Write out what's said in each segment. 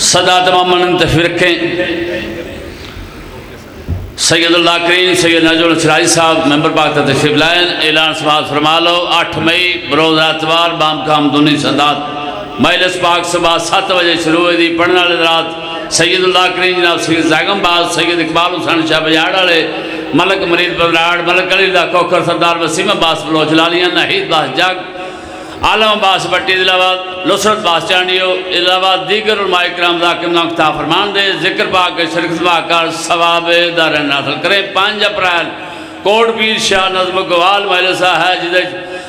صدا تمام منتخب رکھیں۔ سید اللہ کریم سید نجم الاسرائی صاحب ممبر پاک تشریف لائن، اعلان سماعت فرما لو۔ 8 مئی بروز اتوار بام کام دونی سادات مجلس پاک صبح 7 بجے شروع ہوئی دی۔ پڑھنے والے رات سید اللہ کریم جناب سید زاگم باز، سید اقبال حسین شاہ بجاڑ والے، ملک مرید بردراڑ، ملک علی اللہ کوکر، سردار وسیم عباس بلوچ لالیاں، ناہید باس جگ، عالم عباس بٹی، دلآباد لسرت باس چانڈیو، دلآباد دیگر علماء کرام ذاکر نام کتاب فرمان دے، ذکر پاک شرک سبا کر ثواب دارین حاصل کریں۔ 5 اپریل کوٹ پیر شاہ نظم گوال مجلسہ ہے، جدے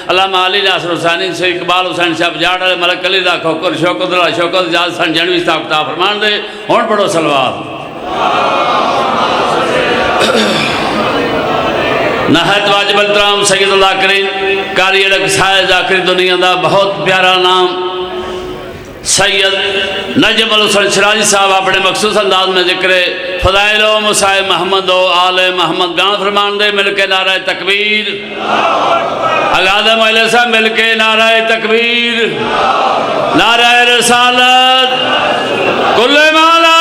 علامہ علی ناصر حسینی سے اقبال حسین شاہ بجاڑ والے، ملک علی اللہ کوکر، شوکت اللہ شوکت اجاز حسن جنوی صاحب کتاب فرمان دے۔ ہون پڑھو صلوات۔ نہایت واجب الترام سید اللہ کریم قاری القصائے ذاکر دنیا دا بہت پیارا نام سید نجم الحسن شرازی صاحب اپنے مخصوص انداز میں ذکر فضائل و مسائل محمد و آل محمد بیان فرمان دے۔ مل کے نعرہ تکبیر، اگادہ مجلسہ مل کے نعرہ تکبیر، نعرہ رسالت، کل مالا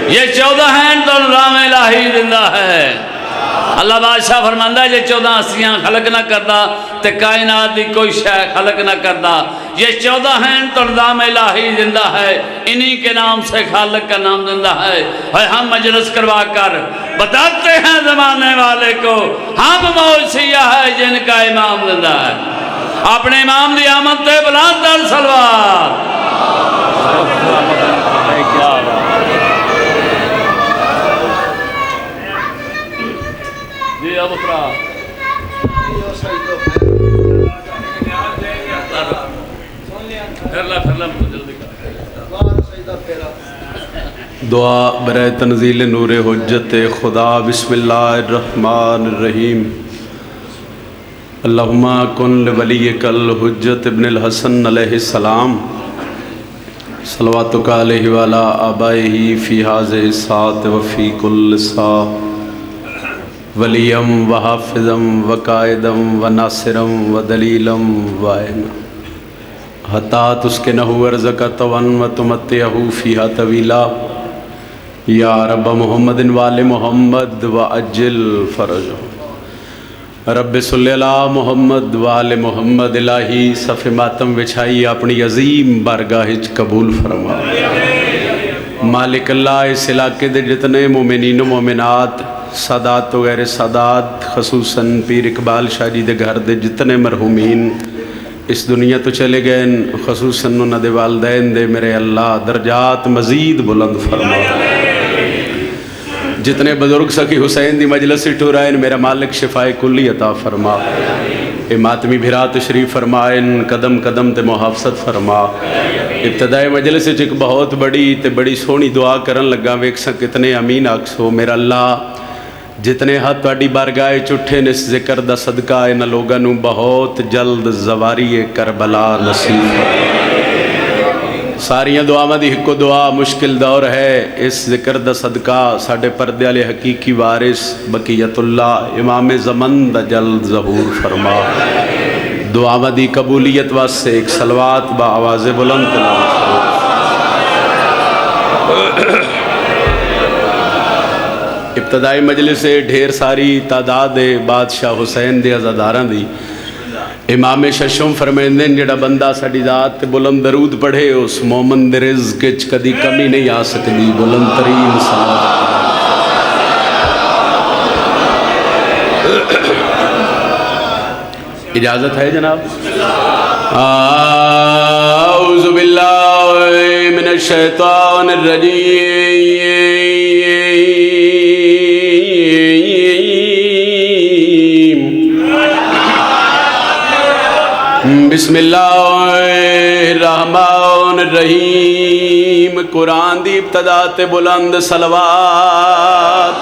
یہ 14 ہیں تو نظام الہی زندہ ہے۔ اللہ بادشاہ فرماندہ ہے یہ 14 ہستیاں خلق نہ کرتا تے کائنات دی کوئی شے خلق نہ کرتا۔ یہ 14 ہیں تو نظام الہی زندہ ہے، انہی کے نام سے خالق کا نام زندہ ہے۔ ہم مجلس کروا کر بتاتے ہیں زمانے والے کو، ہم موج سیاہ ہے جن کا امام زندہ ہے۔ اپنے امام دی آمد تے بلند تر صلوات۔ دعا برائے تنزیل نور حجت خدا۔ بسم اللہ الرحمن الرحیم۔ اللہم کن لولیک الحجت ابن الحسن علیہ السلام صلواتک علیہ وعلی آبائہ فی ہذہ الساعۃ وفی کل ساعۃ، ولیم و حافظم و قائدم و ناصرم و دلیلم و عین، حتی تسکنہ ارضک طوعا و تمتعہ فیہا طویلا، یا رب محمد وآل محمد و اجل فرجہ۔ رب صلی اللہ محمد وآل محمد، الہی صف ماتم وچھائی اپنی عظیم بارگاہ قبول فرما۔ مالک اللہ اس علاقے دے جتنے مومنین و مومنات، سادات و غیر سادات، خصوصاً پیر اقبال شاہ جی دے گھر دے جتنے مرحومین اس دنیا تو چلے گئے، خصوصاً انہاں دے والدین دے میرے اللہ درجات مزید بلند فرما۔ جتنے بزرگ سخی حسین دی مجلس ٹورائن، میرا مالک شفاء کلی عطا فرما۔ اے ماتمی بھرا تشریف فرمائن، قدم قدم تے محافظت فرما۔ ابتدائی مجلس ایک بہت بڑی تے بڑی سونی دعا کرن لگا، ویک سا کتنے امین آکسو میرا اللہ، جتنے ہاتھ تواڈی بارگاہ چٹھے نس ذکر دا صدقہ ان لوگاں نو بہت جلد زواری کربلا نصیب۔ ساریاں دعاواں دی ہکو دعا، مشکل دور ہے، اس ذکر دا صدقہ ساڈے پردے والے حقیقی وارث بقیت اللہ امام زمن دا جلد ظہور فرما۔ دعاواں دی قبولیت واسطے ایک صلوات با آواز بلند تلاوت کرو۔ ابتدائی مجلس سے ڈھیر ساری تعداد بادشاہ حسین دے عزاداراں دی، امام ششم فرمیندن جڑا بندہ ساڈی ذات تے بلند درود پڑھے اس مومن دے رزق وچ کدی کمی نہیں آ سکدی۔ بلند ترین صلوات۔ اجازت ہے جناب؟ اعوذ باللہ من الشیطان الرجیم، بسم اللہ الرحمن الرحیم۔ قرآن دی ابتدا تے بلند صلوات۔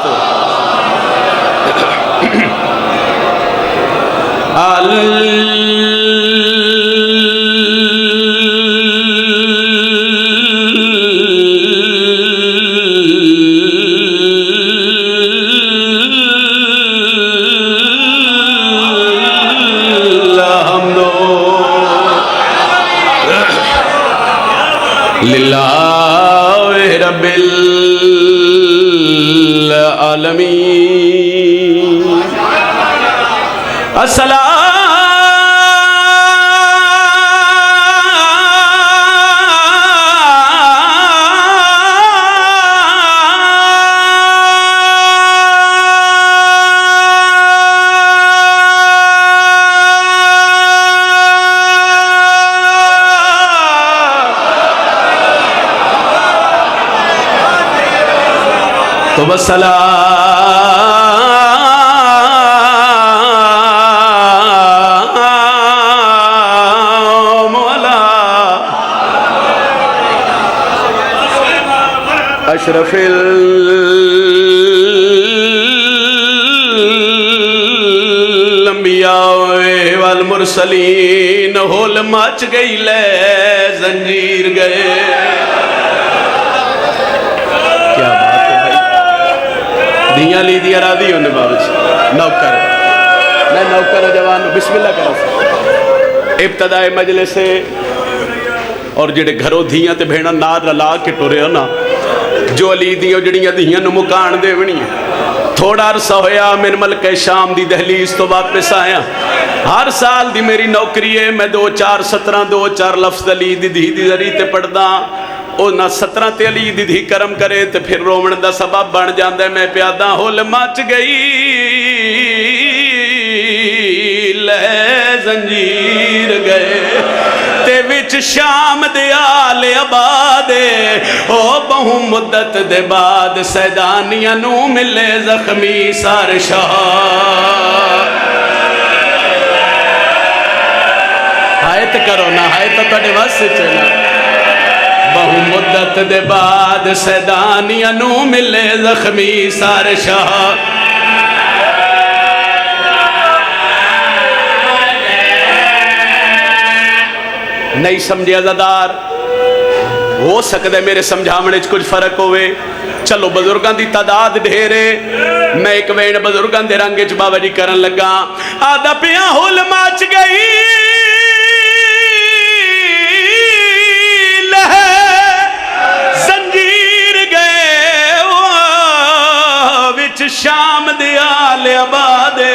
للہ رب العالمین السلام تو والسلام علی اشرف الانبیاء والمرسلین ہول مچ گئی لے زنجیر گئے دیاں لی دیا را دی انہیں بابچ نوکر میں نوکر جوان بسم اللہ کرو ابتدائی مجلس سے اور جڑے گھروں دھیاں تے بھیڑا نار رلا کے ٹورے نا جو علی دیوں جڑیاں دیاں نو مکان دے ونی تھوڑا عرصہ ہویا من ملک شام دی دہلیز تو واپس آیا ہر سال دی میری نوکری ہے میں 2-4-17 لفظ علی دی دی ذریعے تے پڑھدا او نہ 17 تے علی دی دھی کرم کرے تے پھر رومن دا سبب بن جاندے میں پیادہ ہول مچ گئی لے زنجیر گئے تے وچ شام دے آل آبادے او بہو مدت دے بعد سیدانیاں نو ملے زخمی سار شاہ ہائت کرو نا ہائت تڑے واسے چلا بہو مدت دے بعد سیدانیاں نو ملے زخمی سار شاہ نہیں سمجھے عزادار ہو سکتا ہے میرے سمجھامنے کچھ فرق ہوئے چلو بزرگاں دی تعداد ڈھیرے میں ایک وین بزرگاں دے رنگے چ بابا جی کرن لگا آدھا پیاں ہول ماچ گئی شام دے آل آبادے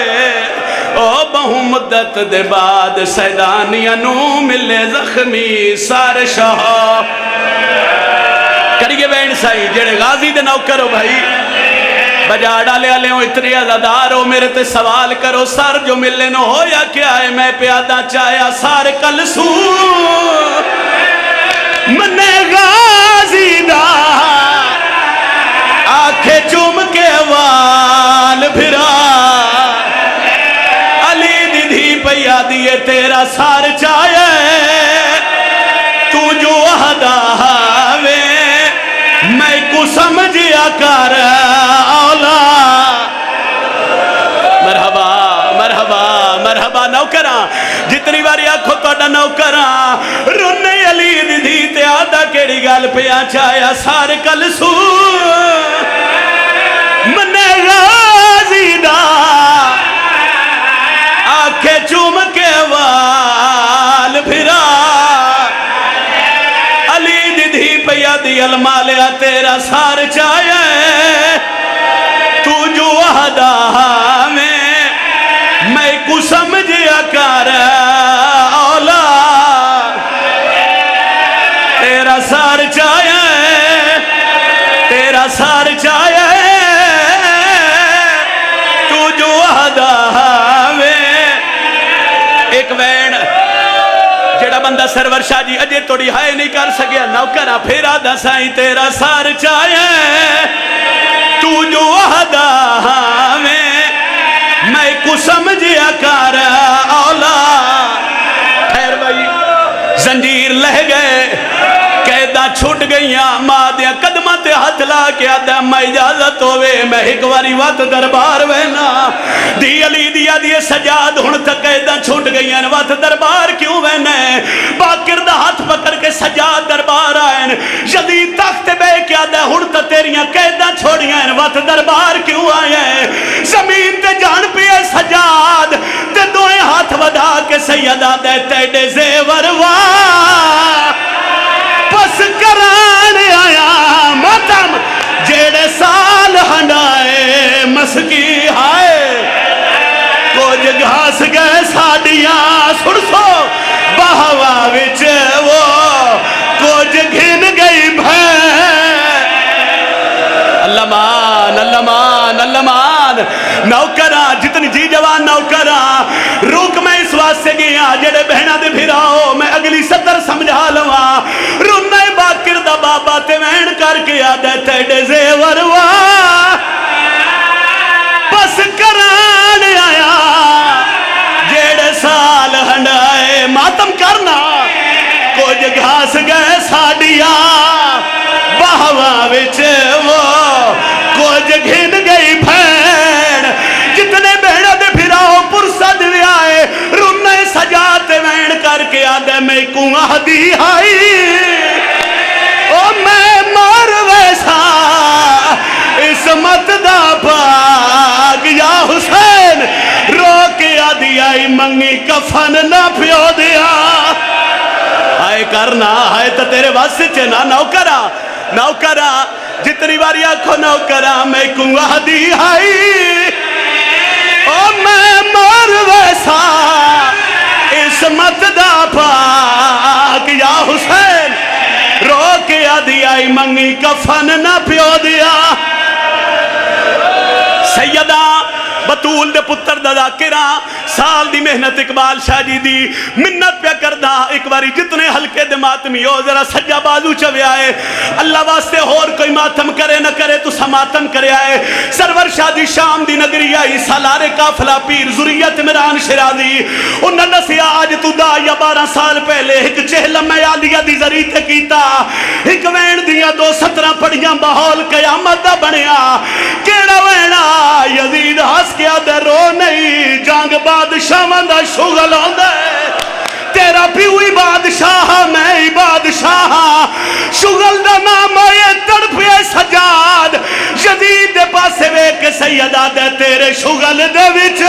او بہو مدت دے بعد سیدانیاں نو ملے زخمی سار شاہ کریے بین سائی جڑے غازی دے نوکر ہو بھائی بجا ڈالے آلے ہوں اتنی عزادار ہو میرے تے سوال کرو سار جو ملے نو ہو یا کیا ہے میں پیادہ چاہیا سار کل سو منے غازی دا آنکھیں چوم کے وال بھرا علی دی دھی پیا دیئے تیرا سار چاہے تو جو عہدہ ہوئے میں کو سمجھیا کر اولا مرحبا مرحبا مرحبا نوکراں جتنی باری آنکھو توڑا نوکراں رونے علی دی دھی تے آدھا کیڑی گال پیا چاہیا سار کل سو منے غازی دا آنکھیں چوم کے وال بھرا علی دی دھی پیا دی المالیا تیرا سار چاہے تو جو وحدہ میں کو سمجھیا کر اولا تیرا سار چاہے تیرا سار چاہے ایک وین جڑا بندہ سرور شاہ جی اجے توڑی ہائے نہیں کر سکیا نوکرہ پھیرا دا سائیں تیرا سار چاہے تو جو وحدہ میں کو سمجھیا کر اولا خیر بھائی زنجیر لہ گئے قیدہ چھوٹ گئیاں ماں دیا قدمہ تے ہاتھ لا کے آدھا میں اجازت ہوئے میں ایک واری وقت دربار وینا دی علی دیا دیے سجاد ہن تک قیدہ چھوٹ گئیاں وقت دربار کیوں وینے باقر دا ہاتھ پکڑ کے سجاد دربار آئین جدید تخت بے کے آدھا ہن تک تیریاں قیدہ چھوڑیاں وقت دربار کیوں آئے زمین تے جان پیے سجاد تے دوئے ہاتھ ودا کے سیدہ دے تیڑے زیور واہ پس کر مان اللہ مان اللہ مان نوکرا جتنی جی جوان نوکرا روک میں اس واسطے گیا جڑے بہنا دے پھراؤ میں اگلی سطر سمجھا لوا رونا باکر دا بابا تے وین کر کے آدھے تیڑے زیور وا بس کران آیا جڑے سال ہنڈائے ماتم کرنا کچھ گھاس گئے ساڑیا بہوا وچ وہ کچھ گھن گئی بھین جتنے بہنہ دے پھراؤ پرسد بھی آئے رونے سجاتے وین کر کے آدھے میں کناں دی آئی او میں مار ویسا اسمت دا پاک یا حسین رو کے آدھی آئی منگی کفن نہ پیو دیا آئے کرنا آئے تو تیرے واسطے چنا نوکرا نوکرا جتنی باری آنکھو نوکرا میں کنواں دی آئی او میں مار ویسا اسمت دا پاک یا حسین رو کے آدھی آئی منگی کفن نہ پیو دیا سیدہ بطول دے پتر دا ذاکرہ سال دی محنت اقبال شاہ جی دی منت پہ کردہ ایک باری جتنے حلقے دے ماتمی ہو ذرا سجا بازو چوے آئے اللہ واسطے اور کوئی ماتم کرے نہ کرے تو سماتم کرے آئے سرور شاہ دی شام دی نگری آئی سالار کافلہ پیر ذریت مران شرازی انہوں نے دسیا آج تو دا یا 12 سال پہلے ایک چہلم میں آلیہ دی ذریتے کیتا ایک وین دیا 2 17 پڑیاں بہول قیامت دا بنیا کیڑا وینا یزید ہس کیا دے رو نہیں جانگ بادشاہ مندہ شغل ہوندہ ہے تیرا پیوی بادشاہ میں بادشاہ شغل دا نام آئے تڑپے سجاد یزید دے پاسے وے کے سیدہ دے تیرے شغل دے وچ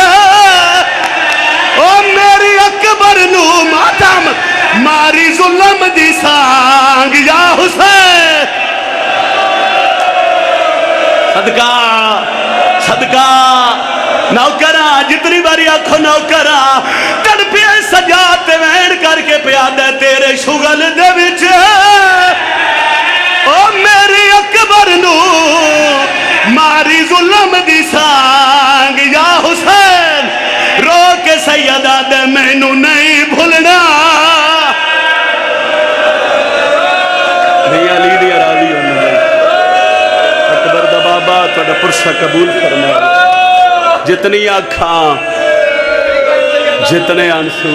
او میری اکبر نو ماتم ماری ظلم دی سانگ یا حسین صدقہ صدقہ نوکرہ جتنی باری آنکھو نوکرہ تڑپے سجاتے وین کر کے پیادے تیرے شغل دے وچ او میری اکبر نو ماری ظلم دی سانگ یا حسین رو کے سیدہ دے مینو نہیں بھولنا نہیں علی دی راضی ہونا اکبر دا بابا توڑا پرسہ قبول فرما جتنی آنکھاں جتنے آنسو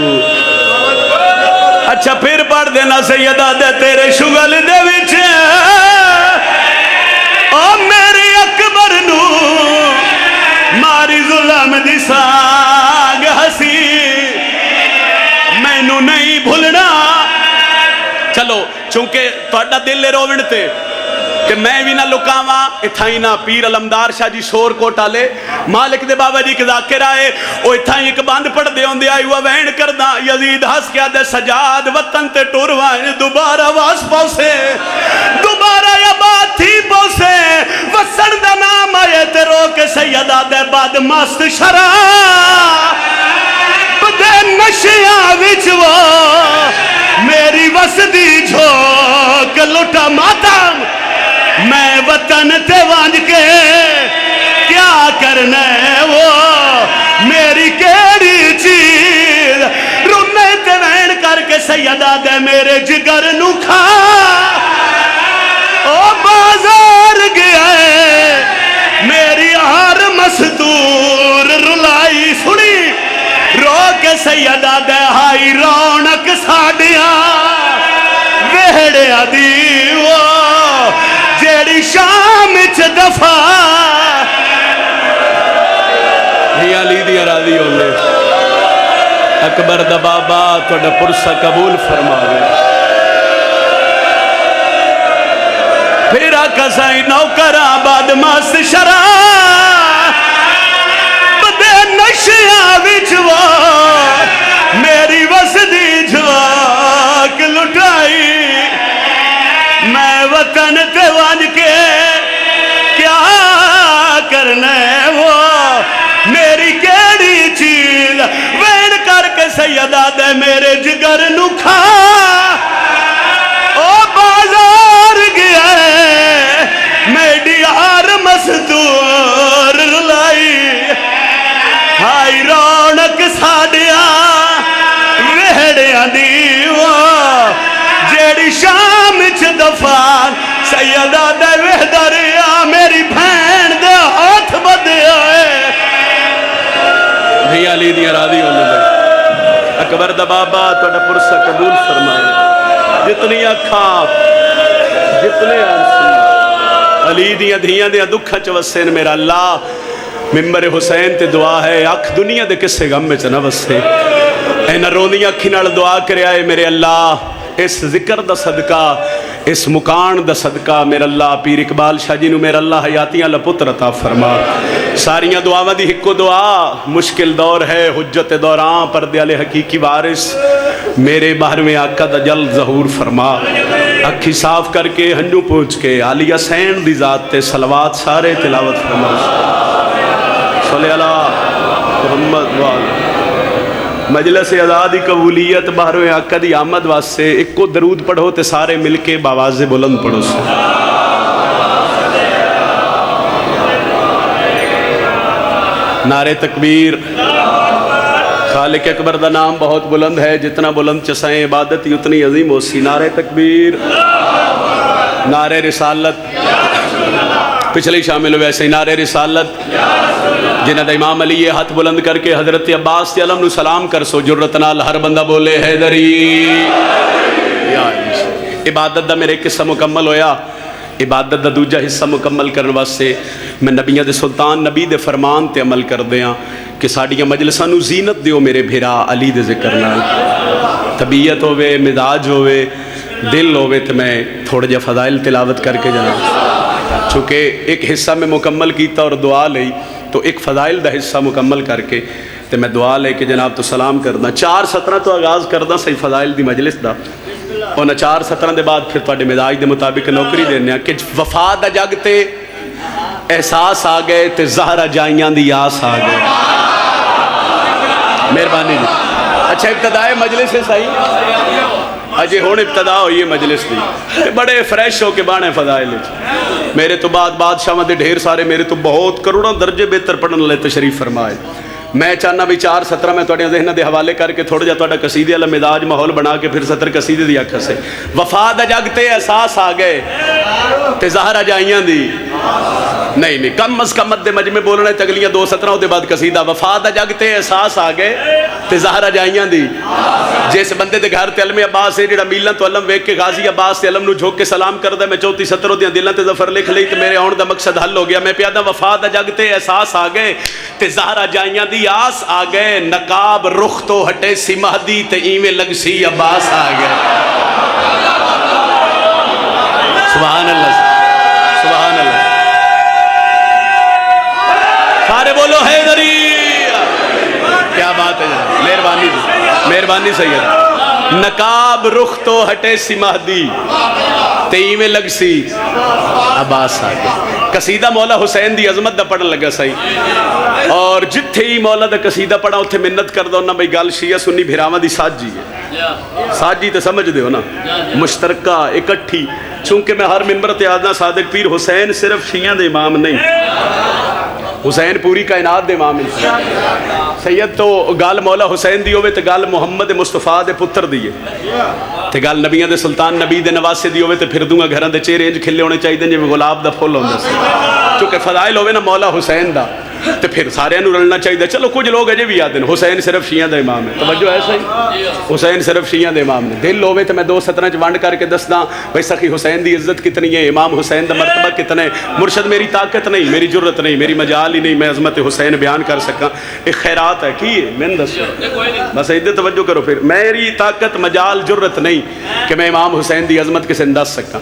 اچھا پھر پڑھ دینا سیدہ دے تیرے شغل دے وچ او میری اکبر نو ماری ظلم دی سانگ ہسی مینو نہیں بھولنا چلو چونکہ توڑا دل روڑ تے کہ میں بھی نہ لکاواں اتھائی نہ پیر علمدار شاہ جی شور کو ٹالے مالک دے بابا جی کے ذاکر آئے وہ اتھائی ایک باندھ پڑھ دے ہوندے آئی وہ وین کردہ یزید ہس کیا دے سجاد وطن تے ٹوروائیں دوبارہ واس پوسے دوبارہ یا بات تھی پوسے وسن دا نام آئے تے رو کے سیدہ دے بعد مست شراب دے نشیاں وچ وہ میری وسدی جھوک لٹا ماتم میں وطن تے وانج کے کیا کرنا ہے وہ میری کیڑی چیز رونے تے وین کر کے سیدہ دے میرے جگر نو کھا او بازار گیا ہے میری ہر مستور رلائی سنی رو کے سیدہ دے ہائی رونق ساڑیاں ویڑیا دیو جیڑی شام چھ دفع ہی علی دی راضی ہونے اکبر دا بابا توڑا پرسہ قبول فرما گیا پھر آقا سائی نوکر آباد مست شراب بدے نشیاں وچ وہ میری وسدی جھواک لٹائی میں وطن تے وانج کے کیا کرنا ہے وہ میری کیڑی چیز وین کر کے سیدہ دے میرے جگر نو کھا او بازار گیا ہے میڈی ہر وڈیا وہڑیاں دیوا جیڑی شام چ دفان سیدہ دے وحدر میری بھین دے ہاتھ بدیا ہے دھیاں لی دیاں راضی ہونے لگے اکبر دا بابا توڑا پرسہ قبول فرمائے جتنی اکھاں جتنے آنسی علی دیاں دھیاں دیاں دکھا چوسین میرا اللہ ممبر حسین تے دعا ہے اکھ دنیا دے کسے غم میں چنا وسے اے نہ رونی اکھی نال دعا کرے آئے میرے اللہ اس ذکر دا صدقہ اس مکان دا صدقہ میرا اللہ پیر اقبال شاہ جی نو میرا اللہ حیاتیاں لپتر عطا فرما ساریاں دعاواں دی ہکو دعا مشکل دور ہے حجت دوران پردے والے حقیقی وارث میرے باہرویں آقا دا جلد ظہور فرما اکھی صاف کر کے ہنجو پہنچ کے علی حسین دی ذات تے صلوات سارے تلاوت فرما صلی اللہ محمد وآلہ مجلس آزادی قبولیت باہرویں آقا دی آمد واسطے ایک کو درود پڑھو تے سارے مل کے باواز بلند پڑھو سے نعرے تکبیر خالق اکبر دا نام بہت بلند ہے جتنا بلند چسائیں عبادت اتنی عظیم ہو سی نعرے تکبیر نعرے رسالت پچھلے شامل ہوئے ایسے نعرے رسالت جنہ دا امام علی یہ ہاتھ بلند کر کے حضرت عباس علم نو سلام کر سو جرت نال ہر بندہ بولے حیدری عبادت دا میرے قصہ مکمل ہویا عبادت دا دوجہ حصہ مکمل کرنے واسطے میں نبیوں دے سلطان نبی دے فرمان تے عمل کر دیاں کہ ساڑیاں مجلساں نو زینت دیو میرے بھیرا علی دے ذکر نال طبیعت ہوئے مزاج ہوئے دل ہوئے تو میں تھوڑا جا فضائل تلاوت کر کے جناب چونکہ ایک حصہ میں مکمل کیتا اور دعا لئی تو ایک فضائل دا حصہ مکمل کر کے تو میں دعا لے کے جناب تو سلام کردہ 4:17 تو آغاز کردہ صحیح فضائل دی مجلس دا اور 4:17 دے بعد پھر توڑے مزاج دے مطابق نوکری دینے کہ وفا دا جگتے احساس آگئے تے زہرہ جائیاں دی آس آگئے مہربانی جی اچھا ابتدائے مجلس ہے صحیح اجے ہون ابتدا ہوئی ہے مجلس دی بڑے فریش ہو کے بانے فضائل میرے تو بعد بادشاہ دے ڈھیر سارے میرے تو بہت کروڑوں درجے بہتر پڑھن لے تشریف فرمائے میں چاہنا بھی 4:17 میں توڑے ذہنہ دے حوالے کر کے تھوڑا جا توڑا قصیدے والا مزاج ماحول بنا کے پھر 70 قصیدے دی آکھا سے وفا دا جگتے احساس آگئے تے زہرہ جائیاں دی نہیں کم از کم مد مجمع بولنے تگلیاں 2:17 دے بعد قصیدہ وفا دا جگتے احساس آگئے تے زہرہ جائیاں دی جیسے بندے دے گھر تے علم عباس ہے جڑا میلن تو علم ویک کے غازی عباس تے علم نو جھوک کے سلام کردہ میں 34-17 دیاں دلوں تے ظفر لکھ لئی تے میرے آن دا مقصد حل ہو گیا میں پیادہ وفا دا جگتے احساس آگئے تے زہرہ جائیاں دی آس آگئے نقاب رخ تو ہٹے سی مہدی تے ایمیں لگ سی عباس آگئے سبحان اللہ سبحان اللہ سارے بولو حیدری کیا بات ہے جناب مہربانی مہربانی سید نقاب رخ تو ہٹے سی مہدی تئی میں لگ سی عباس آگے قصیدہ مولا حسین دی عظمت دا پڑھن لگا صحیح اور جتھے ہی مولا دا قصیدہ پڑھا اتھے منت کر دو نا بھئی گال شیعہ سنی بھیراما دی ساجی ہے ساجی تے سمجھ دے ہو نا مشترکہ اکٹھی چونکہ میں ہر ممبر تے آدھنا صادق پیر حسین صرف شیعہ دے امام نہیں حسین پوری کائنات دے امام نہیں سید تو گال مولا حسین دی ہوئے تے گال محمد مصطفیٰ دے پتر دیئے تے گال نبیان دے سلطان نبی دے نواسے دی ہوئے تے پھر دوں گا گھران دے چہرے انج کھلے ہونے چاہیے جو غلاب دا پھول ہوندے سے چونکہ فضائل ہوئے نا مولا حسین دا تے پھر سارے انو رلنا چاہیے چلو کچھ لوگ اجے بھی یاد ہیں حسین صرف شیعہ دے امام ہے توجہ ہے صحیح حسین صرف شیعہ دے امام ہے دل ہوئے تے میں 2:17 وانڈ کر کے دسنا بھئی سخی حسین دی عزت کتنی ہے امام حسین دا مرتبہ کتنے مرشد میری طاقت نہیں میری جرت نہیں میری مجال ہی نہیں میں عظمت حسین بیان کر سکا ایک خیرات ہے کی ہے میں دس بس ایدے توجہ کرو پھر میری طاقت مجال جرت نہیں کہ میں امام حسین دی عظمت کسے انداز سکا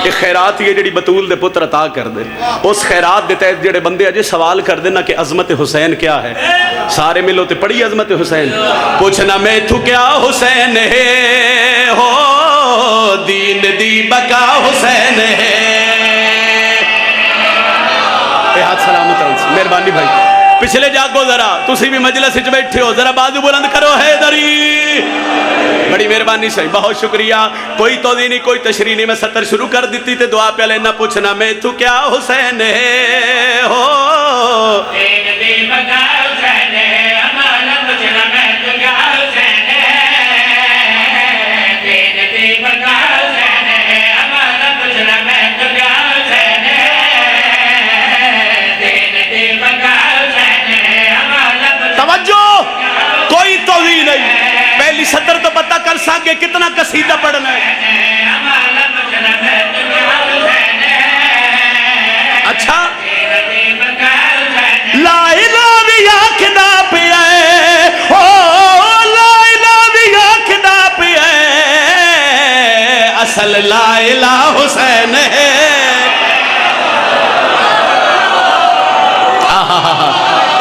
ایک خیرات یہ جڑی بطول دے پتر عطا کر دے اس خیرات دے تحت جڑے بندے اجے سوال کر دینا کہ عظمت حسین کیا ہے سارے ملو تے پڑھی عظمت حسین پوچھنا میں تو کیا حسین ہے ہو دین دی بقا حسین ہے ہاتھ سلامت رنس مہربانی بھائی پچھلے جاگو ذرا تسی بھی مجلس وچ بیٹھے ہو ذرا بازو بلند کرو حیدری بڑی مہربانی صحیح بہت شکریہ کوئی توضیح نہیں کوئی تشریح نہیں میں 70 شروع کر دیتی تے دعا پہ لینا پوچھنا میں تو کیا حسین ہے ہو دین دی بقا حسین ہے ہمارا پوچھنا میں تو کر سکے کتنا قصیدہ پڑھنا ہے. اچھا لا الہ بھی آکھدا پیا ہے لا الہ بھی آکھدا پیا ہے اصل لا الہ حسین ہے.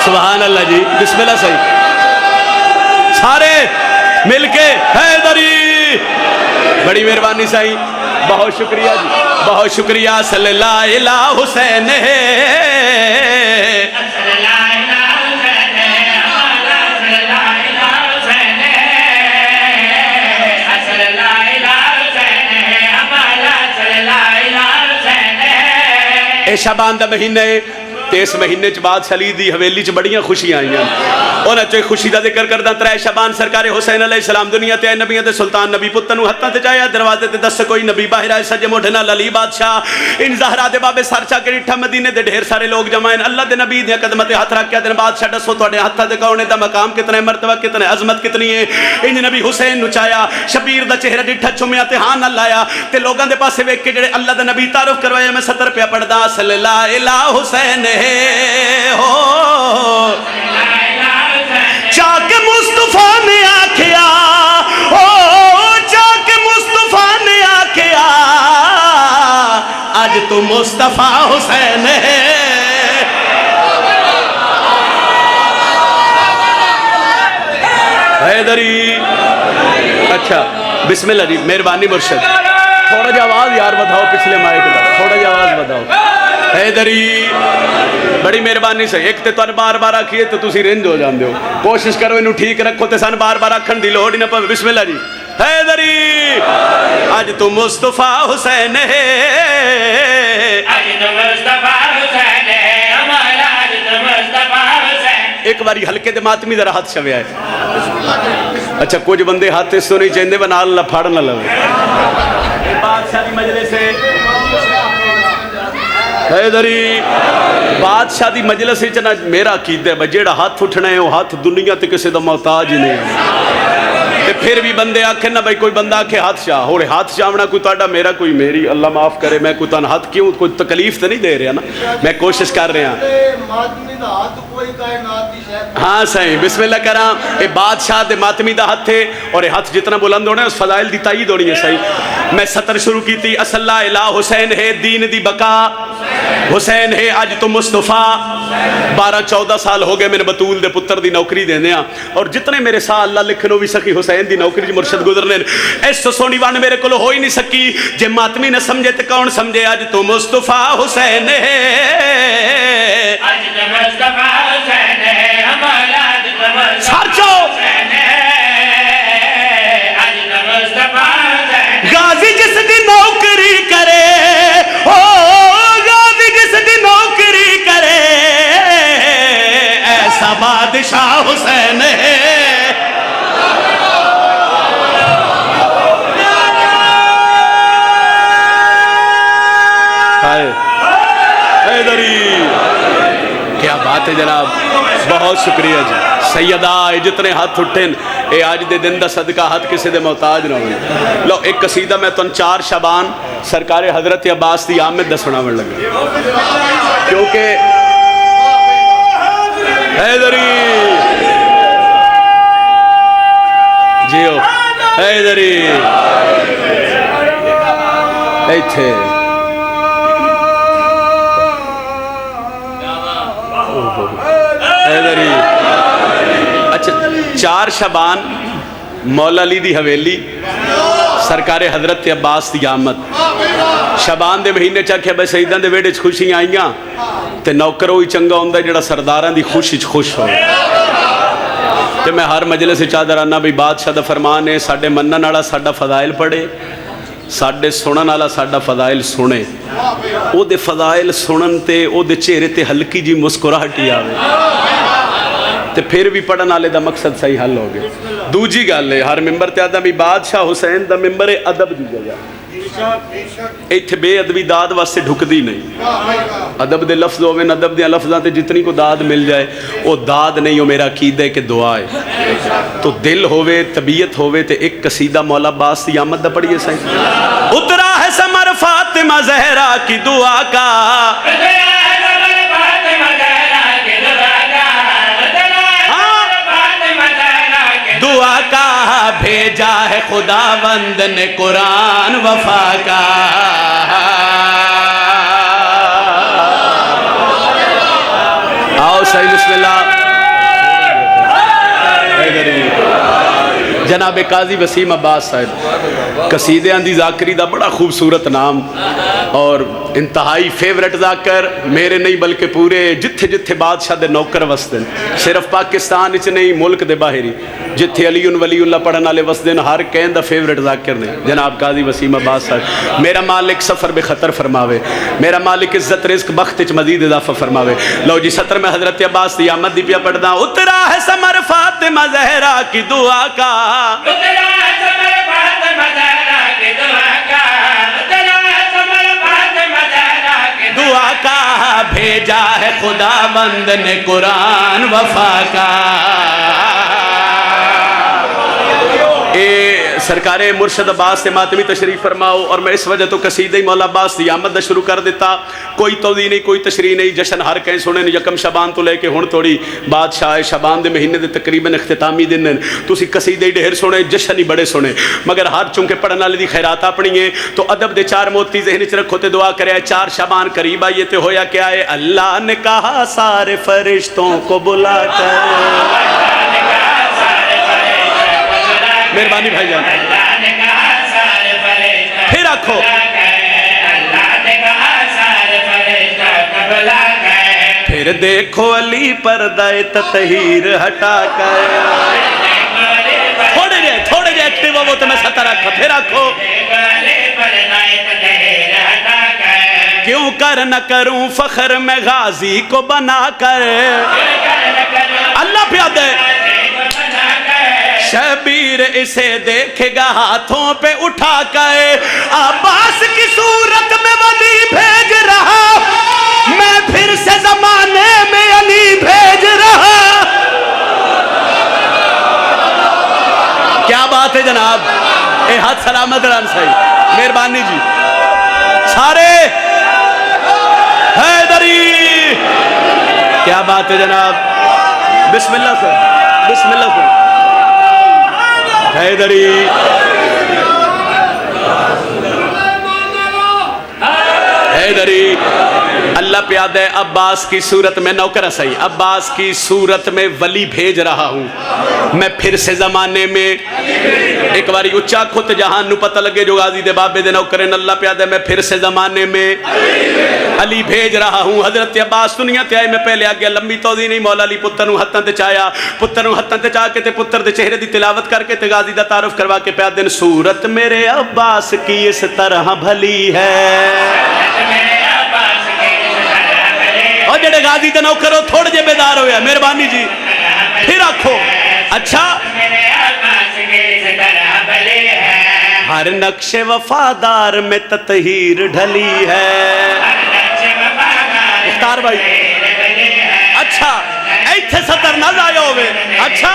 سبحان اللہ جی بسم اللہ صحیح سارے مل کے حیدری. بڑی مہربانی صحیح بہت شکریہ جی بہت شکریہ. صلی اللہ الہ حسین ہے اے شعبان دا مہینہ ہے تے اس مہینے چ بادشاہ علی دی حویلی چ بڑیاں خوشیاں آئیاں. انہاں چ خوشی دا ذکر کردا 3 شعبان سرکار حسین علیہ السلام دنیا تے نبیوں تے سلطان نبی پتر نو ہتھاں تے چایا دروازے تے دس کوئی نبی باہر آئے سجے موڈھے نال علی بادشاہ ان زہرا دے بابے سر چا کے ڈٹھا مدینے دے ڈھیر سارے لوگ جمع ہیں. اللہ دے نبی دے قدماں تے ہاتھ رکھ کے دن بادشاہ دسو تواڈے ہتھاں تے کونے دا مقام کتنا ہے مرتبہ کتنا ہے عظمت کتنی ہے. انج نبی حسین نو چایا شبیر دا چہرہ ڈٹھا چومیا تے ہاں نال لایا تے لوگاں دے پاسے ویکھ کے جڑے اللہ دے نبی تعارف کروایا میں 70 روپیہ پڑھدا صلی اللہ الہ حسین ہے ہو چاک مصطفیٰ نے آکھیا چاک مصطفیٰ نے آکھیا آج تو مصطفیٰ حسین ہے. حیدری اچھا بسم اللہ جی مہربانی مرشد تھوڑا جا آواز یار بتاؤ پچھلے مائک دا تھوڑا جا آواز بتاؤ. حیدری بڑی مہربانی سے ایک تے تن بار بار آکھیے تو تسی رنج ہو جاندے ہو کوشش کرو انہوں ٹھیک رکھو تے سن بار بار آکھن دی لوڑ ہی نہ پوے. بسم اللہ جی حیدری آج تو مصطفیٰ حسین ہے آج تو مصطفیٰ حسین ہے ہمارا آج تو مصطفیٰ حسین. ایک باری ہلکے دے ماتمی ذرا ہاتھ شویا ہے. اچھا کچھ بندے ہاتھ اس تو نہیں چاہندے بنا اللہ پھاڑ نہ لوے. بادشاہ دی مجلس ہے حیدری بادشاہ دی مجلس وچ نہ میرا عقیدہ ہے جیڑا ہاتھ اٹھنا ہے وہ ہاتھ دنیا تے کسے دا محتاج نہیں ہے. تے پھر بھی بندے آکھیں نا بھائی کوئی بندہ آکھے ہاتھ شاہ اور ہاتھ شاہنا کوئی تاڑا میرا کوئی میری اللہ معاف کرے میں کوئی تن ہاتھ کیوں کوئی تکلیف تو نہیں دے رہا نا میں کوشش کر رہا ہاں صحیح بسم اللہ کرام. اے بادشاہ دے ماتمی دا ہاتھ ہے اور اے ہاتھ جتنا بلند ہونا ہے اس فضائل دی تائید ہونی ہے. صحیح میں 70 شروع کی تھی اصل لا الہ حسین ہے دین دی بقا حسین ہے آج تو مصطفیٰ. 12-14 سال ہو گئے میں نے بطول دے پتر دی نوکری دینے ہاں اور جتنے میرے سال اللہ لکھنو بھی سکی حسین دی نوکری جی مرشد گزرنے اس تو سونی وان میرے کلو ہو ہی نہیں سکی جے ماتمی نے سمجھے تے کون سمجھے آج تو مصطفیٰ حسین ہے آج تو مصطفیٰ حسین ہے ہمارا آج تو مصطفیٰ حسین ہے آج تو مصطفیٰ حسین. غازی جس دی نوکری کرے غازی جس دی نوکری کرے ایسا بادشاہ حسین ہے. حیدری کیا بات ہے جناب بہت شکریہ جی. سیدہ جتنے ہاتھ اٹھن اے آج دے دن دا صدقہ ہاتھ کسی دے محتاج نہ ہوئے. لو ایک قصیدہ میں تن 4 شعبان سرکار حضرت عباس دی آمد دا سناون لگا کیونکہ حیدری جیو حیدری ایتھے حیدری اچھا 4 شعبان مولا علی دی حویلی سرکار حضرت عباس دی آمد. شعبان دے مہینے چاکھے بھائی سیدان دے ویڑے خوشی آئیاں تے نوکر ہوئی چنگا ہوندہ جڑا سرداراں دی خوشی خوش ہو. تے میں ہر مجلس چادرانہ بھی بادشاہ دا فرمان ہے ساڑھے منن والا ساڑھا فضائل پڑھے ساڑھے سنن والا ساڑھا فضائل سنے او دے فضائل سنن تے او دے چہرے تے ہلکی جی مسکراہٹی آوے تے پھر بھی پڑھن والے دا مقصد صحیح حل ہو گئے. دوجی گل ہے ہر ممبر تے آدم بھی بادشاہ حسین دا ممبر ادب دی جگہ ਇੱਥੇ ਬੇਅਦਬੀ ਦਾਦ ਵਾਸਤੇ ਢੁਕਦੀ ਨਹੀਂ। ਅਦਬ ਦੇ ਲਫ਼ਜ਼ ਹੋਵੇ, ਅਦਬ ਦੇ ਲਫ਼ਜ਼ਾਂ ਤੇ ਜਿਤਨੀ ਕੋ ਦਾਦ ਮਿਲ ਜਾਏ ਉਹ ਦਾਦ ਨਹੀਂ, ਉਹ ਮੇਰਾ ਅਕੀਦਾ ਹੈ ਕਿ ਦੁਆ ਹੈ। تو دل ہوئے طبیعت ہوئے تے ایک قصیدہ مولا عباس کی آمد دا پڑھیے صحیح۔ اترا ہے ثمر فاطمہ زہرا کی دعا کا، دعا کا بھیجا ہے خداوند نے قرآن وفا کا۔ آؤ صحیح بسم اللہ۔ جناب قاضی وسیم عباس صاحب قصیدے دی ذاکری دا بڑا خوبصورت نام اور انتہائی فیورٹ ذاکر میرے نہیں بلکہ پورے جتھے جتھے بادشاہ دے نوکر وسدن، صرف پاکستان وچ نہیں ملک دے باہری جتھے علی ولی اللہ پڑھن والے وسدن ہر کہیں دا فیورٹ ذاکر نے جناب قاضی وسیم عباس صاحب۔ میرا مالک سفر بے خطر فرماوے، میرا مالک عزت رزق بخت وچ مزید اضافہ فرماوے۔ لو جی سطر میں حضرت عباس دی آمد دی پیا پڑھدا، اترا ہے ثمر فاطمہ زہرا کی دعا کا، دعا کا بھیجا ہے خداوند نے قرآن وفا کا۔ سرکار مرشد عباس سے ماتمی تشریف فرماؤ، اور میں اس وجہ تو قصیدہ مولا عباس دی آمد دا شروع کر دیتا، کوئی توضیح نہیں کوئی تشریح نہیں، جشن ہر کہیں سنے یکم شبان تو لے کے ہن توڑی بادشاہ شبان دے مہینے دے تقریباً اختتامی دن تسی قصیدے ڈھیر سنے جشن ہی بڑے سنے، مگر ہر چونکہ پڑھن والے دی خیرات اپنی ہے تو ادب دے چار موتی ذہن وچ رکھو تے دعا کرے۔ چار شبان قریب آئیے تے ہویا کیا ہے، اللہ نے کہا سارے فرشتوں کو بلا کر، مہربانی بھائی جان پھر آکھو، پھر دیکھو علی پردہ تطہیر ہٹا کر، تھوڑے جے ایکٹیو ہو وہ تو میں ستا رکھا، پھر آکھو کیوں کر نہ کروں فخر میں غازی کو بنا کر، اللہ پیاد ہے شبیر اسے دیکھے گا ہاتھوں پہ اٹھا کر، عباس کی صورت میں ولی بھیج رہا، میں پھر سے زمانے میں علی بھیج رہا۔ کیا بات ہے جناب، اے ہاتھ سلامت ران صحیح، مہربانی جی سارے حیدری، کیا بات ہے جناب، بسم اللہ سر، بسم اللہ سر حیدری، حیدری۔ اللہ پیاد ہے عباس کی صورت میں نوکر صحیح، عباس کی صورت میں ولی بھیج رہا ہوں، میں پھر سے زمانے میں ایک باری اچھا کھت جہان نو پتہ لگے جو غازی دے بابے دے نوکرین، اللہ پیاد ہے میں پھر سے زمانے میں علی بھیج رہا ہوں۔ حضرت عباس دنیا تے آئے میں پہلے آگیا لمبی توضیح نہیں، مولا علی پتر نو ہتھاں تے چایا، پتر نو ہتھاں تے چاہ کے تے پتر دے چہرے دی تلاوت کر کے تے غازی دا تعارف کروا کے پیاد دن، صورت میرے عباس کی اس طرح بھلی ہے، اور جڑے غازی دے نوکر ہو تھوڑے جے بیدار ہویا، مہربانی جی پھر آکھو اچھا، ہر نقش وفادار میں تطہیر ڈھلی ہے، مختار بھائی اچھا ایتھے سطر نہ ضائع ہوئے، اچھا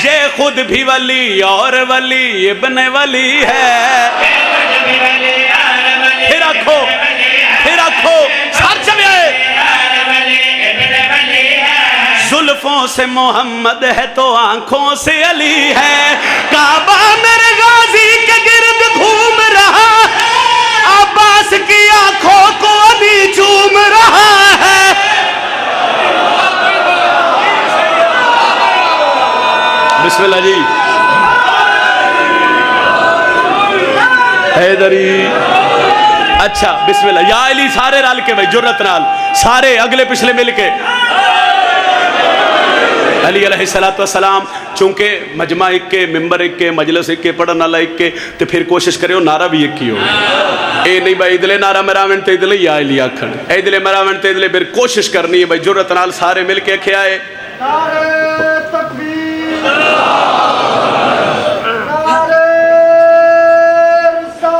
یہ خود بھی ولی اور ولی ابن ولی ہے، پھر آکھو سر چلے آئے، زلفوں سے محمد ہے تو آنکھوں سے علی ہے، کعبہ میرے غازی کے گرد گھوم رہا، عباس کی آنکھوں کو علی چوم رہا ہے۔ بسم اللہ جی حیدری، اچھا بسم اللہ یا علی، سارے رال کے بھائی جرت نال سارے اگلے پچھلے مل کے علی علیہ السلام، چونکہ مجمع ایک کے ممبر ایک کے مجلس ایک کے پڑھن والا ایک کے تے پھر کوشش کرے ہو نعرہ بھی ایک ہی ہو، اے نہیں بھائی ادلے نعرہ مراون تے ادلے یا علی آکھن، اے ادلے مراون تے ادلے پھر کوشش کرنی ہے بھائی جرت نال سارے مل کے کھیا ہے، نعرہ تکبیر، نعرہ رسالت،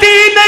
3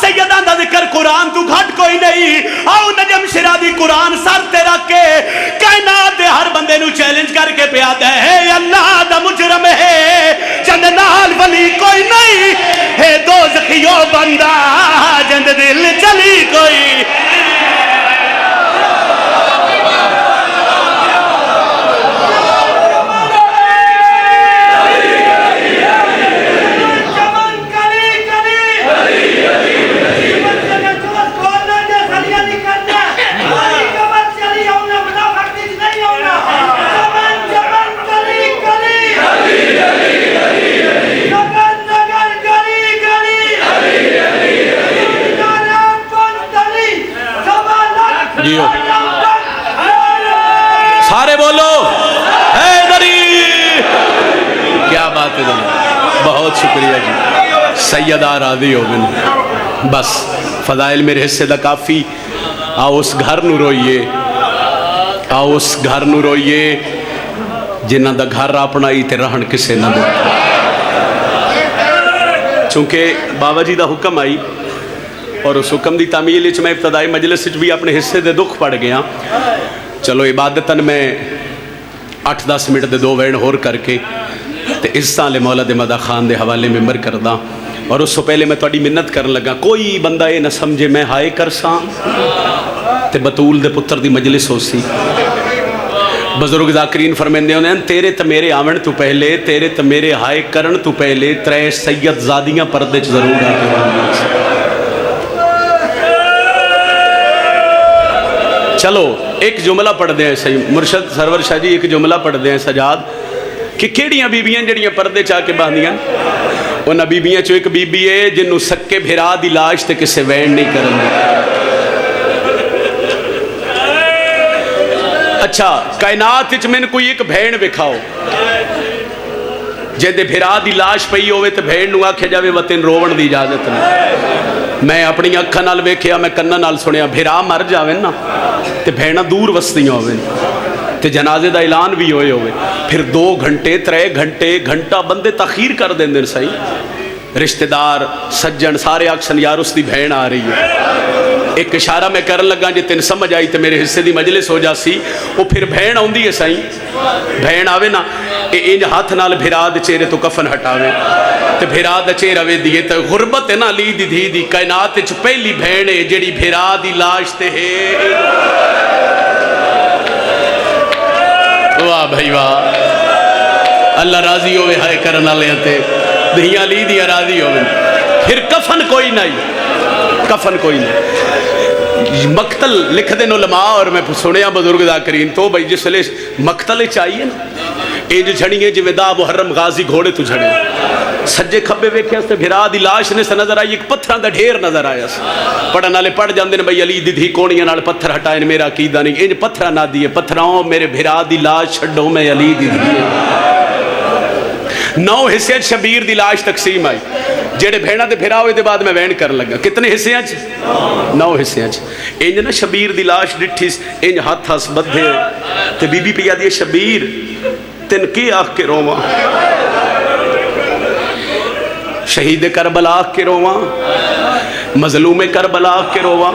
سیداں دا ذکر قرآن تو گھٹ کوئی نہیں. آؤ نجم شرا دی قرآن سر تے رکھ کے کائنات دے ہر بندے نو چیلنج کر کے پیا دے ہے اللہ دا مجرم ہے جند نال ولی کوئی نہیں ہے دوزخیو بندہ جند دل چلی کوئی. سارے بولو حیدری. کیا بات ہے جناب, بہت شکریہ جی. سیدہ راضی ہو گئی بس فضائل میرے حصے دا کافی. آؤ اس گھر نو روئیے, آؤ اس گھر نو روئیے جنہ دا گھر اپنا ہی تے رہن کسے نہ دے. چونکہ بابا جی دا حکم آئی اور اس حکم دی تعمیل میں ابتدائی مجلس بھی اپنے حصے دے دکھ پڑ گیا. چلو عبادتاً میں 8-10 منٹ دے 2 وین ہور کر کے تے اس سال مولا دے مدہ خان دے حوالے ممبر کردہ. اور اس سے پہلے میں تھوڑی منت کرن لگا کوئی بندہ یہ نہ سمجھے میں ہائے کرساں تے بطول دے پتر دی مجلس ہو سی. بزرگ ذاکرین فرمیندے ہونے ہیں تیرے تا میرے آون تو پہلے, تیرے تا میرے ہائے کرن تو پہلے 3 سید زادیاں پردے چ ضرور آتے ہیں. چلو ایک جملہ پڑھ دیں صحیح مرشد سرور شاہ جی, ایک جملہ پڑھ دیں سجاد کہ کیڑیاں بیبیاں جڑیاں پردے چاہ کے باندیاں. انہاں بیبیاں چو ایک بی بی ہے جنہوں سکے بھرا دی لاش تے کسے وین نہیں کرن دے. اچھا کائنات وچ میں کوئی ایک بھین وکھاؤ جے دے بھرا دی لاش پئی ہوئے تے بھین نو آکھے جاوے وطن روون دی اجازت نہیں. میں اپنی اکھاں نال ویکھیا, میں کناں نال سنیا, بھرا مر جاوے نا تے بھیڑاں دور وستیاں ہوئے تے جنازے دا اعلان بھی ہوئے پھر 2 گھنٹے 3 گھنٹے گھنٹہ بندے تاخیر کر دیں دن صحیح. رشتہ دار سجن سارے آکشن یار اس دی بھین آ رہی ہے. ایک اشارہ میں کرن لگا جے تین سمجھ آئی تے میرے حصے دی مجلس ہو جاسی. وہ پھر بھین آؤں دی ہے صحیح, بھین آوے نا انج ہاتھ نال بھرا دے چہرے تو کفن ہٹاوے تے بھرا دا چہرہ وے دیئے تے غربت ہے نا لی دی دھی دی کائنات وچ پہلی بھین ہے جڑی بھرا دی لاش تے ہے. واہ بھائی واہ, اللہ راضی ہوئے ہائے کرنا لے تے دھیاں لی دیا راضی ہوئے. پھر کفن کوئی نہیں, کفن کوئی نہیں. مقتل لکھ دیں علماء اور میں سنیا بزرگ ذاکرین تو بھائی جس لئے مقتل چاہیے نا اینج جھڑیے جو دا محرم غازی گھوڑے تو جھڑے سجے کھبے ویکھے اس تے بھرا دی لاش نے سے نظر آئی, ایک پتھراں دا ڈھیر نظر آیا سے. پڑھن والے پڑھ جاندے نے بھئی علی دی دھی کونیاں نال پتھر ہٹائے میرا عقیدہ نہیں. انج پتھراں نہ دیے پتھراں میرے بھرا دی لاش چھڈو میں علی دی دھی. 9 حصے شبیر دی لاش تقسیم آئی جیڑے بھیڑا دے بھرا ہوئے دے بعد میں وین کر لگا. کتنے حصے ہیں 9 حصے ہیں. انج نا شبیر دی لاش ڈٹھی انج ہاتھ ہس بدھے تے بی بی پہ یاد یہ شبیر تن کی آخ کے رواں, شہید کربلا آخ کے رواں, مظلوم کربلا آخ کے رواں,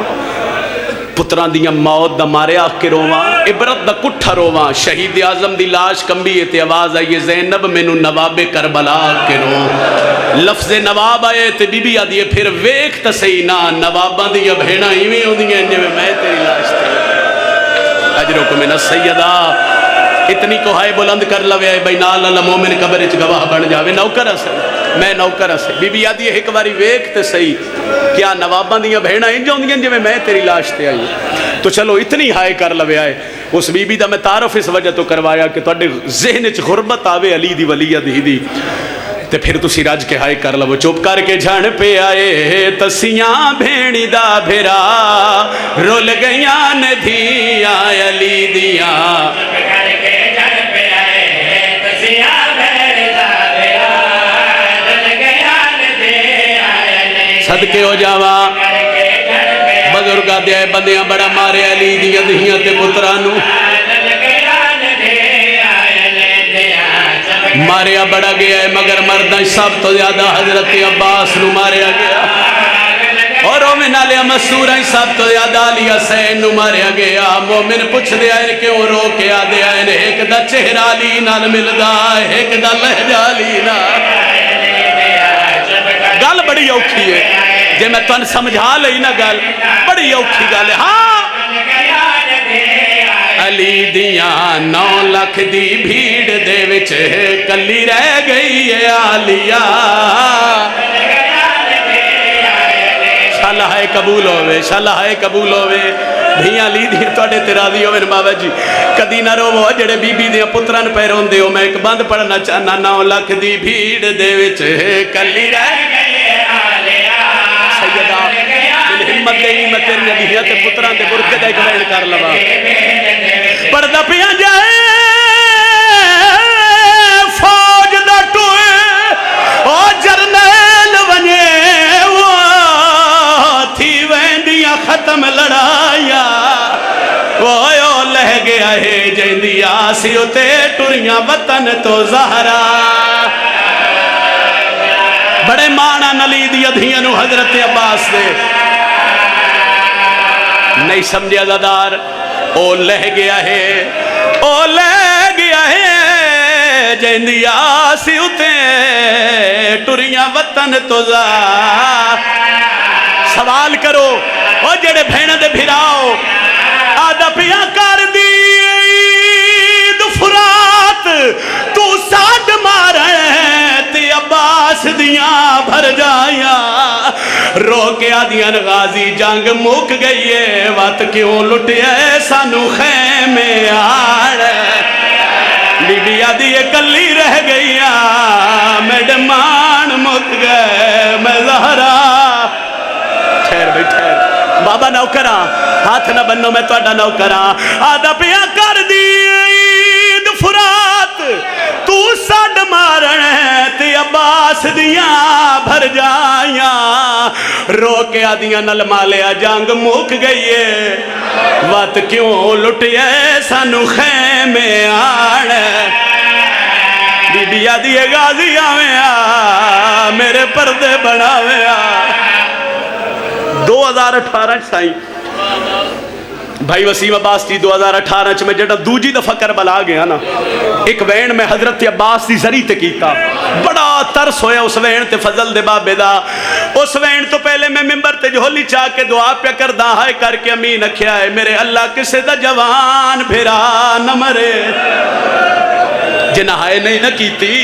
پتران دیاں موت دا مارے آخ کے رواں, عبرت دا کٹھا رواں. شہید اعظم دی لاش کمبی تے آواز آئیے زینب مینو نواب کربلا آخ کے رواں. لفظ نواب آئے تے بی بی آدھیے پھر ویکھ تا صحیح نا نواباں دیاں بھیڑاں ایویں ہوندیاں جو میں تیری لاش تے. اجرکم من السیدہ اتنی کو ہائے بلند کر لوے آئے بھئی نال اللہ مومن قبر اچ گواہ بن جاوے. نوکر اسے میں نوکر اسے بی بی آدھی ایک باری ویکھ تے صحیح کیا نواباں دیاں بھیڑاں انج ہوندیاں جو میں تیری لاش تے آئی. تو چلو اتنی ہائے کر لوے آئے. اس بی بی دا میں تعارف اس وجہ تو کروایا کہ تواڈے ذہن وچ غربت آوے علی دی ولی دی تے پھر تسی رج کے ہائے کر لو. چپ کر کے جھڑ پہ آئے تسیاں بھیڑی دا بھرا رول گئیاں ندھیاں علی دیاں. صدقے ہو جاوا بزرگاں دے بندیاں بڑا مارے علی دیاں دھیاں تے پترانو ماریا بڑا گیا ہے مگر مردہ سب تو زیادہ حضرت عباس نو ماریا گیا. اور رومن والے مسور سب تو زیادہ علی حسین نو ماریا گیا مومن پوچھ دیا کیوں رو کے آدھے آئے ایک دا چہرہ علی نال ملدا ایک دا لہجہ علی نال گل بڑی اوکھی ہے جے میں تن سمجھا لئی نا گل بڑی اوکھی گل ہے ہاں علی دیاں 9 لاکھ دی بھیڑ دے وچ کلی رہ گئی ہے عالیہ شالہ قبول ہوئے شالہ قبول ہوئے دھیاں لی دھی توڑے تیرازی ہوئے بابا جی کدی نہ رو وہ جڑے بی بی دیا پتران پیرون دے ہو میں ایک بند پڑھنا چاہنا 9 لاکھ دی بھیڑ دے وچ کلی رہ سیدہ دل ہمت دے ہی میں تیری نبیہ تے پتران دے برکے دے ایک وین کر لوا پردہ پیاں جائے فوج دا ٹوئے او جرنیل ونجے ختم لڑایا وہ لہ گیا ہے جیندی آسیو تے ٹریاں وطن تو زہرا بڑے مانا نلی دی ادھینو حضرت عباس دے نہیں سمجھے عزادار او لہ گیا ہے جیندی آسیو تے ٹریاں وطن تو زہرا سوال کرو او جڑے بھینا دے بھیراؤ آدھا پیا کر دی دفرات تو ساڈ مارے تے عباس دیاں بھر جائیا رو کے آدھیاں غازی جنگ مک گئی ہے وات کیوں لٹیا ہے سانو خیمے آڑے بی بی آدھی کلی رہ گئی میڈمان مک گئے میں زہرا ٹھہر بھئی ٹھہر بابا نوکرہ ہاتھ نہ بنو میں تو اڈا نوکرہ آدھا پیا کر دید فرات تو ساڈ مارن ہے تے عباس دیاں بھر جائیاں رو کے آدھیاں نل مالیا جنگ مک گئی ہے وات کیوں لٹیا سانو خیمے آنے بی بی آدھی غازی آویں میرے پردے بناویں 2018 سائیں بھائی وسیم عباس جی 2018 میں جڑا دوجی دفعہ کربلا گیا نا ایک وین میں حضرت عباس دی ذریعہ تے کیتا بڑا ترس ہویا اس وین تے فضل دے بابے دا اس وین تو پہلے میں ممبر تے جھولی چاہ کے دعا پہ کر دا ہائے کر کے امین اکھیا ہے میرے اللہ کسے دا جوان بھیرا نہ مرے جنہ ہائے نہیں نہ کیتی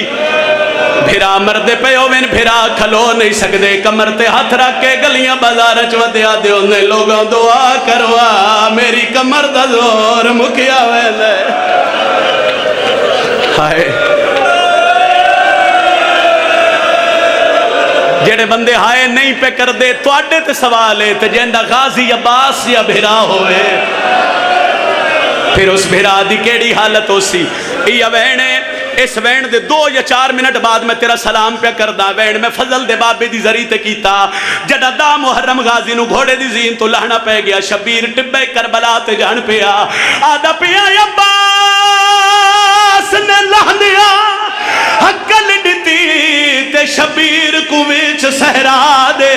بھیرا مردے پہ ہوئن بھیرا کھلو نہیں سکدے کمر تے ہاتھ رکھ کے گلیاں بازار چودیا دے انہیں لوگوں دعا کروا میری کمر دا زور مکیا ویلے ہائے جڑے بندے ہائے نہیں پہ کر دے تو آڈے تے سوالے تے جیندہ غازی عباس یا بھیرا ہوئے پھر اس بھیرا دی کیڑی حالت ہو سی یہ وینے اس وین دے 2 یا 4 منٹ بعد میں تیرا سلام پہ کردہ وین میں فضل دے بابے دی ذریعہ کیتا جڑا دا محرم غازی نو گھوڑے دی زین تو لہنا پہ گیا شبیر ٹبے کربلا تے جان پیا آدھا پیا عباس نے لہنیا حقل ڈتی تے شبیر کو ویچ سہرا دے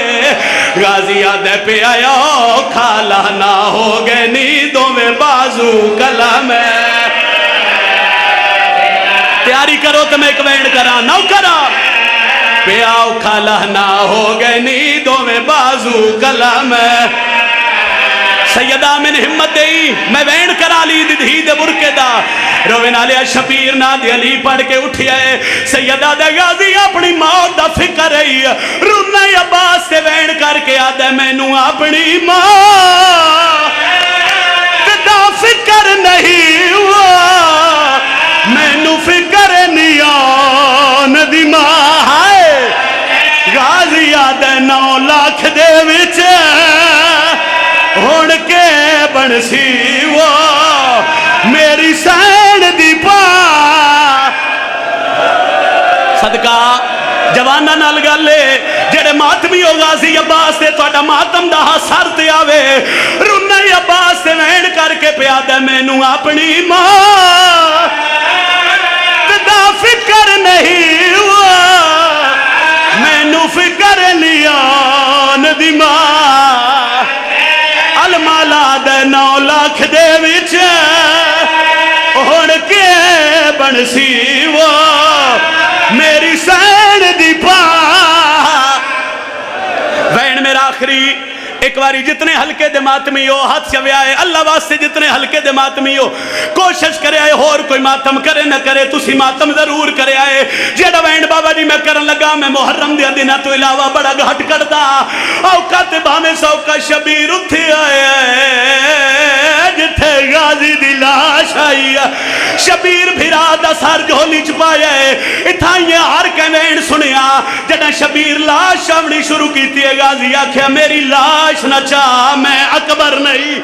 غازی آدھے پیا کھالا نہ ہو گئے نیدوں میں بازو کلام ہے تیاری کرو تو میں ایک وین کرا نو کرا پیاؤ کھالا نہ ہو گئے نیدوں میں بازو کلام سیدہ میں نے ہمت دئی میں وین کرا لی دھی دے برکے دا روین آلیا شبیر نہ دی علی پڑھ کے اٹھی آئے سیدہ دے غازی اپنی موت دا فکر رہی رونا عباس سے وین کر کے آدھے میں نو اپنی موت دا فکر نہیں ہوا میں نو فکر نیان دی ماں ہے غازی آدھے 9 لاکھ دے وچے ہون کے بنسی وہ میری سین دی پا صدقہ جوانہ نال گالے جڑے ماتمی ہو غازی عباس دے تو اڈا ماتم دا سر تے آوے رنہ عباس دے وین کر کے پیادہ میں نو اپنی ماں دا فکر نہیں ہوا میں نو فکر لیان دی ماں دشمن سی وہ میری سین دی پا وین میرا آخری ایک باری جتنے ہلکے دے ماتمی ہو ہاتھ سے آئے اللہ واسطے جتنے ہلکے دے ماتمی ہو کوشش کرے آئے اور کوئی ماتم کرے نہ کرے تسی ماتم ضرور کرے آئے جیڑا وینڈ بابا جی میں کرن لگا میں محرم دیا دینا تو علاوہ بڑا گھٹ کردہ اوقات بامے سوکا شبیر اتھے آئے جتھے غازی دی لاش آئی شبیر بھیرا دا سار جھولی چپایا ہے اتھائیں ہر کے وینڈ سنیا جڑا شبیر لاش آوڑی شروع کی تھی غازی آکھیا میری لاش نہ چاہ میں اکبر نہیں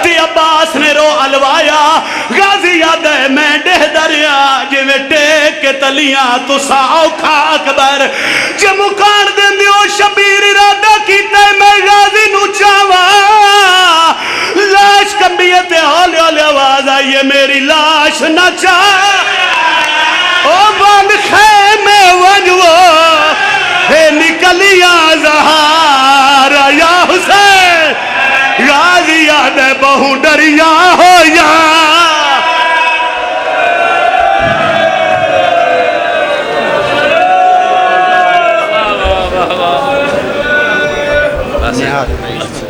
تی عباس نے رو الوایا غازی یاد ہے میں ڈہ دریا جی میں ٹیک کے تلیاں تو سا اوکھا اکبر جی مکان دن دیو شبیر ارادہ کیتا ہے میں غازی نو چاہوا لاش کمبیت ہولے ہولے آواز آئیے میری لاش نہ چاہ او بند خیمے وجوہ ہے نکلیاں زہارا یا حسین غازی یاد ہے بہو ڈریا ہو یا بس